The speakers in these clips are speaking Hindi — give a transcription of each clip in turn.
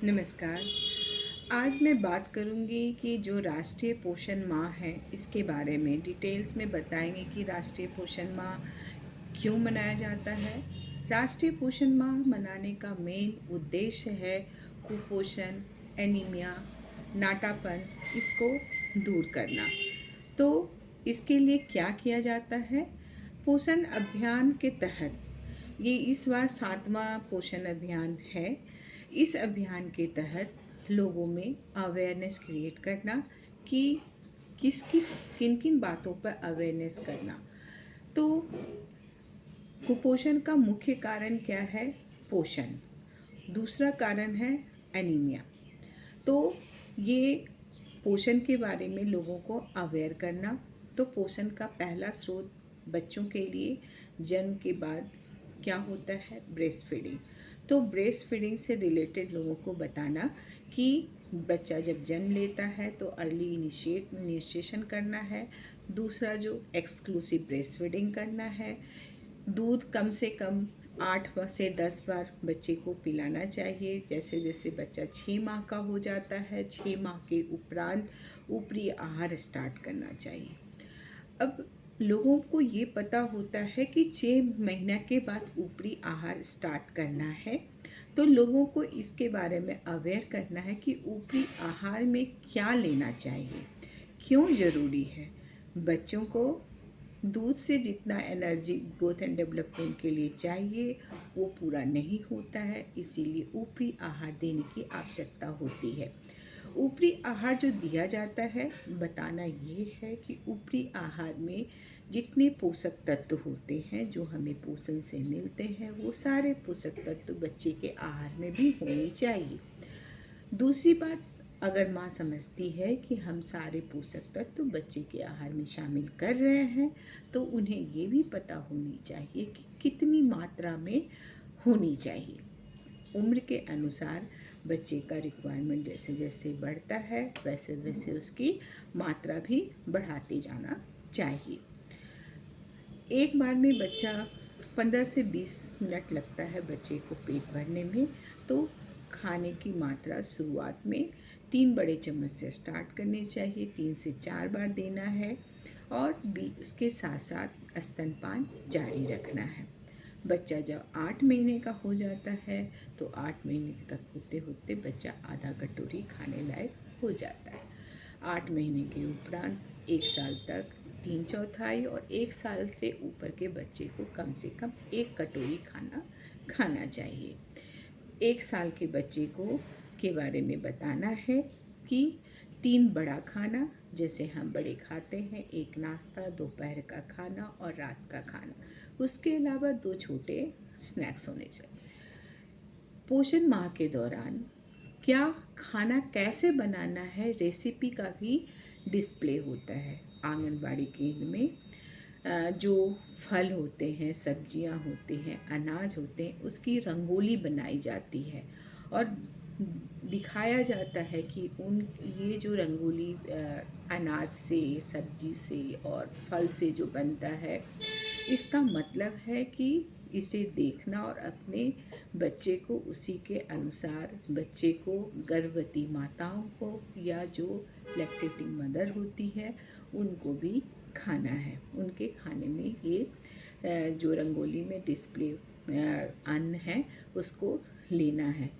नमस्कार। आज मैं बात करूँगी कि जो राष्ट्रीय पोषण माह है इसके बारे में डिटेल्स में बताएंगे कि राष्ट्रीय पोषण माह क्यों मनाया जाता है। राष्ट्रीय पोषण माह मनाने का मेन उद्देश्य है कुपोषण, एनीमिया, नाटापन इसको दूर करना। तो इसके लिए क्या किया जाता है? पोषण अभियान के तहत ये इस बार 7वां पोषण अभियान है। इस अभियान के तहत लोगों में अवेयरनेस क्रिएट करना कि किस किन किन बातों पर अवेयरनेस करना। तो कुपोषण का मुख्य कारण क्या है? पोषण। दूसरा कारण है एनीमिया। तो ये पोषण के बारे में लोगों को अवेयर करना। तो पोषण का पहला स्रोत बच्चों के लिए जन्म के बाद क्या होता है? Breast feeding. तो ब्रेस्ट फीडिंग से रिलेटेड लोगों को बताना कि बच्चा जब जन्म लेता है तो अर्ली इनिशिएशन करना है। दूसरा जो एक्सक्लूसिव ब्रेस्ट फीडिंग करना है। दूध कम से कम 8 से 10 बार बच्चे को पिलाना चाहिए। जैसे जैसे बच्चा 6 माह का हो जाता है, 6 माह के उपरांत ऊपरी आहार स्टार्ट करना चाहिए। अब लोगों को ये पता होता है कि 6 महीने के बाद ऊपरी आहार स्टार्ट करना है। तो लोगों को इसके बारे में अवेयर करना है कि ऊपरी आहार में क्या लेना चाहिए, क्यों ज़रूरी है। बच्चों को दूध से जितना एनर्जी ग्रोथ एंड डेवलपमेंट के लिए चाहिए वो पूरा नहीं होता है, इसीलिए ऊपरी आहार देने की आवश्यकता होती है। ऊपरी आहार जो दिया जाता है, बताना ये है कि ऊपरी आहार में जितने पोषक तत्व होते हैं जो हमें पोषण से मिलते हैं वो सारे पोषक तत्व बच्चे के आहार में भी होने चाहिए। दूसरी बात, अगर माँ समझती है कि हम सारे पोषक तत्व बच्चे के आहार में शामिल कर रहे हैं तो उन्हें ये भी पता होनी चाहिए कि कितनी मात्रा में होनी चाहिए। उम्र के अनुसार बच्चे का रिक्वायरमेंट जैसे जैसे बढ़ता है वैसे वैसे उसकी मात्रा भी बढ़ाते जाना चाहिए। एक बार में बच्चा 15 से 20 मिनट लगता है बच्चे को पेट भरने में। तो खाने की मात्रा शुरुआत में 3 बड़े चम्मच से स्टार्ट करनी चाहिए, 3 से 4 बार देना है और उसके साथ साथ स्तनपान जारी रखना है। बच्चा जब 8 महीने का हो जाता है तो 8 महीने तक होते होते बच्चा आधा कटोरी खाने लायक हो जाता है। 8 महीने के उपरांत 1 साल तक 3/4 और 1 साल से ऊपर के बच्चे को कम से कम 1 कटोरी खाना खाना चाहिए। 1 साल के बच्चे को के बारे में बताना है कि 3 बड़ा खाना जैसे हम बड़े खाते हैं, 1 नाश्ता, दोपहर का खाना और रात का खाना, उसके अलावा 2 छोटे स्नैक्स होने चाहिए। पोषण माह के दौरान क्या खाना कैसे बनाना है, रेसिपी का भी डिस्प्ले होता है। आंगनबाड़ी केंद्र में जो फल होते हैं, सब्जियां होती हैं, अनाज होते हैं, उसकी रंगोली बनाई जाती है और दिखाया जाता है कि उन ये जो रंगोली अनाज से, सब्जी से और फल से जो बनता है, इसका मतलब है कि इसे देखना और अपने बच्चे को उसी के अनुसार, बच्चे को, गर्भवती माताओं को या जो लैक्टेटिंग मदर होती है उनको भी खाना है। उनके खाने में ये जो रंगोली में डिस्प्ले अन्न है उसको लेना है।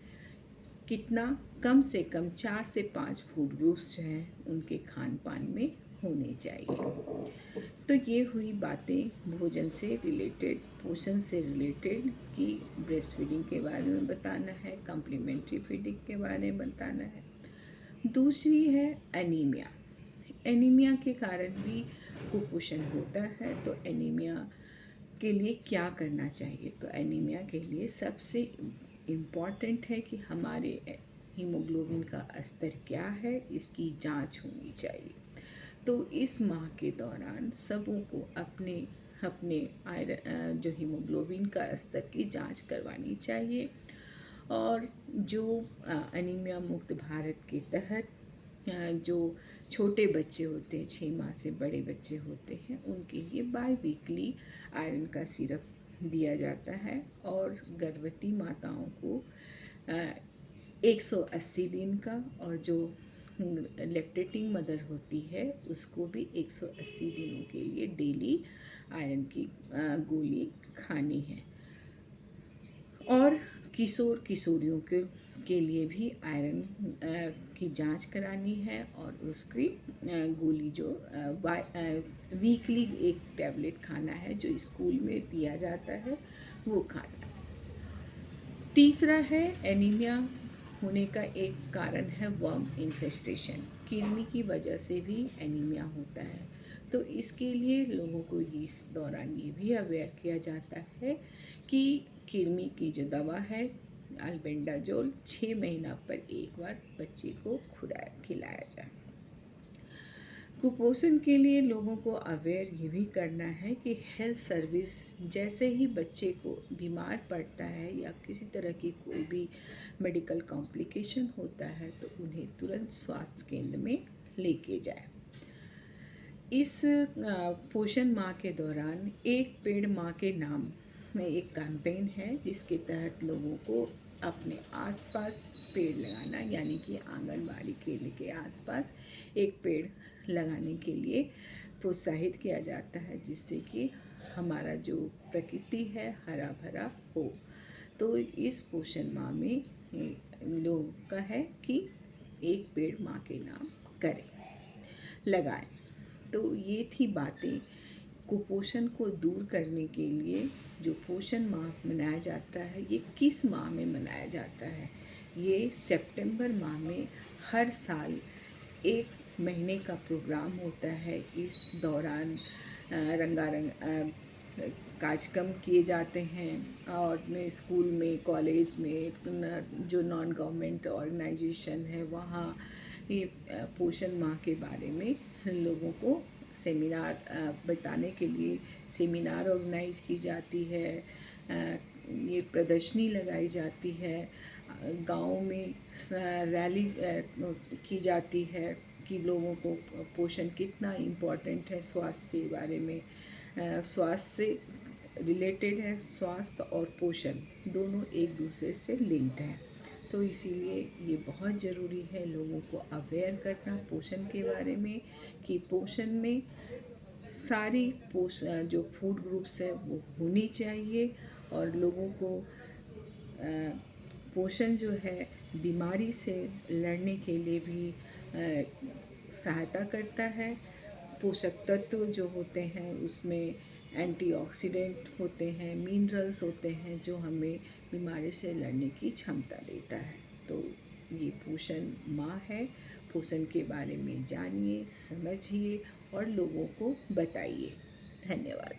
कितना? कम से कम 4 से 5 फूड ग्रुप्स जो हैं उनके खान पान में होने चाहिए। तो ये हुई बातें भोजन से रिलेटेड, पोषण से रिलेटेड कि ब्रेस्ट फीडिंग के बारे में बताना है, कम्प्लीमेंट्री फीडिंग के बारे में बताना है। दूसरी है एनीमिया। एनीमिया के कारण भी कुपोषण होता है। तो एनीमिया के लिए क्या करना चाहिए? तो एनीमिया के लिए सबसे इम्पॉर्टेंट है कि हमारे हीमोग्लोबिन का स्तर क्या है, इसकी जांच होनी चाहिए। तो इस माह के दौरान सबों को अपने अपने आयरन जो हीमोग्लोबिन का स्तर की जांच करवानी चाहिए। और जो एनीमिया मुक्त भारत के तहत जो छोटे बच्चे होते हैं, 6 माह से बड़े बच्चे होते हैं, उनके लिए बाई वीकली आयरन का सिरप दिया जाता है और गर्भवती माताओं को 180 दिन का, और जो लैक्टेटिंग मदर होती है उसको भी 180 दिनों के लिए डेली आयरन की गोली खानी है। और किशोर किशोरियों के लिए भी आयरन की जांच करानी है, और उसकी गोली जो वीकली एक टैबलेट खाना है जो स्कूल में दिया जाता है वो खाना है। तीसरा है एनीमिया होने का एक कारण है वर्म इन्फेस्टेशन। कृमि की वजह से भी एनीमिया होता है। तो इसके लिए लोगों को इस दौरान ये भी अवेयर किया जाता है कि कृमि की जो दवा है अल्बेंडाजोल 6 महीना पर एक बार बच्चे को खिलाया जाए। कुपोषण के लिए लोगों को अवेयर ये भी करना है कि हेल्थ सर्विस जैसे ही बच्चे को बीमार पड़ता है या किसी तरह की कोई भी मेडिकल कॉम्प्लिकेशन होता है तो उन्हें तुरंत स्वास्थ्य केंद्र में लेके जाए। इस पोषण माह के दौरान एक पेड़ माँ के नाम में एक कैंपेन है जिसके तहत लोगों को अपने आसपास पेड़ लगाना, यानी कि आंगनबाड़ी केंद्र के आसपास एक पेड़ लगाने के लिए प्रोत्साहित किया जाता है, जिससे कि हमारा जो प्रकृति है हरा भरा हो। तो इस पोषण माह में लोगों का है कि एक पेड़ माँ के नाम करें, लगाएं। तो ये थी बातें कुपोषण को दूर करने के लिए। जो पोषण माह मनाया जाता है ये किस माह में मनाया जाता है? ये सितंबर माह में हर साल एक महीने का प्रोग्राम होता है। इस दौरान रंगारंग कार्यक्रम किए जाते हैं, और स्कूल में, कॉलेज में, जो नॉन गवर्नमेंट ऑर्गेनाइजेशन है वहाँ ये पोषण माह के बारे में लोगों को सेमिनार बताने के लिए सेमिनार ऑर्गेनाइज की जाती है। ये प्रदर्शनी लगाई जाती है, गाँव में रैली की जाती है कि लोगों को पोषण कितना इम्पोर्टेंट है स्वास्थ्य के बारे में। स्वास्थ्य से रिलेटेड है, स्वास्थ्य और पोषण दोनों एक दूसरे से लिंक्ड हैं। तो इसीलिए ये बहुत ज़रूरी है लोगों को अवेयर करना पोषण के बारे में, कि पोषण में सारी जो फूड ग्रुप्स है वो होनी चाहिए, और लोगों को पोषण जो है बीमारी से लड़ने के लिए भी सहायता करता है। पोषक तत्व जो होते हैं उसमें एंटीऑक्सीडेंट होते हैं, मिनरल्स होते हैं जो हमें बीमारी से लड़ने की क्षमता देता है। तो ये पोषण माह है। पोषण के बारे में जानिए, समझिए और लोगों को बताइए। धन्यवाद।